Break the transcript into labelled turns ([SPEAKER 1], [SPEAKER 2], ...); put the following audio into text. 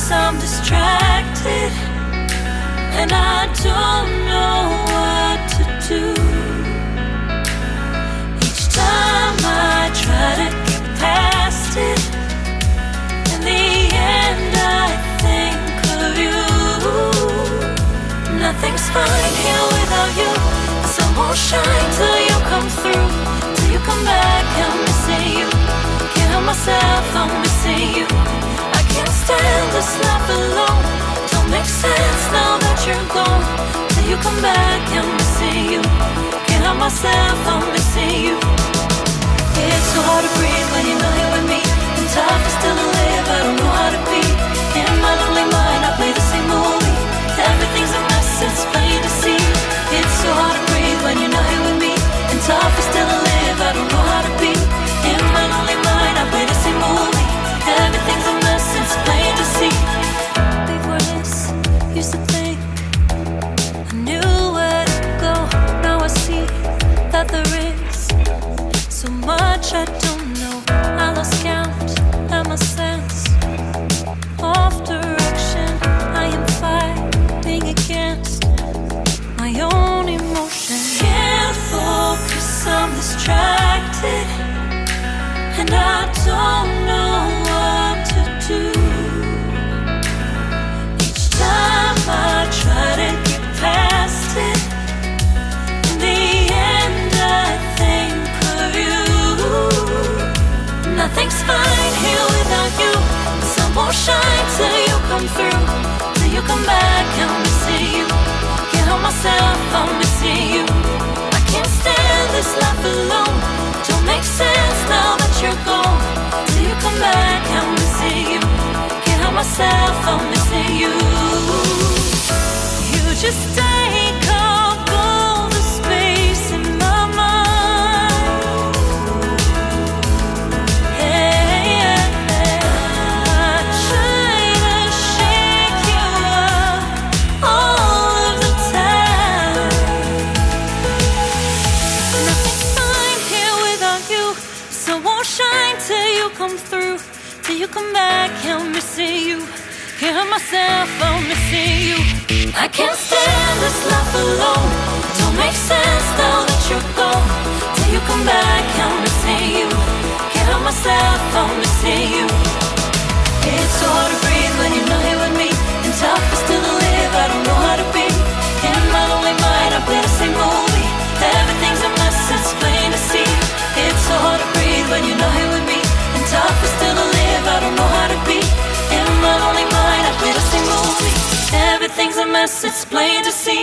[SPEAKER 1] 'cause I'm distracted, and I don't know what to do. Each time I try to get past it, in the end I think of you. Nothing's fine here without you. The sun won't shine till you come through, till you come back. I'm missing you. Can't help myself, I'm missing you. I can't stand this life alone. Don't make sense now that you're gone. Till you come back, I'm missing you. Can't help myself, I'm missing you. It's so hard to breathe when you're not here with me. And tough is still to live, I don't know how to be. In my lonely mind, I play the same movie. Everything's a mess, it's plain to see. It's so hard to breathe when you're not here with me. And tough is still to live, I don't know how to be. In my lonely mind, I play the same movie. Everything's a mess, it's plain to see. Before this, used to think I knew where to go. Now I see that there is so much I don't know. I lost count and my sense of direction. I am fighting against my own emotion. Can't focus, I'm distracted, and I don't know what to do. Each time I try to get past it, in the end I think of you. Nothing's fine here without you. The sun won't shine till you come through, till you come back. I'm missing you. Can't help myself, I'm missing you. I can't stand this life alone. Don't make sense now that you're gone. Till you come back, I'm missing you. Can't help myself, I'm missing you. You just take up all the space in my mind. Hey, I try to shake you up all of the time. Nothing's fine here without you. Sun won't shine till you come through, till you come back. I'm missing you. Can't help myself, I'm missing you. I can't stand this life alone. Don't make sense now that you're gone. Till you come back, I'm missing you. Can't help myself, I'm missing you. It's so hard to breathe when you're not here with me. And tough is still to live, I don't know how to be. In my lonely mind, I play the same movie. Everything's a mess, it's plain to see. It's so hard to breathe when you're not here with me. And tough is still to live, I don't know how to be. In my lonely mind, I play the same movie. Everything's a mess, it's plain to see.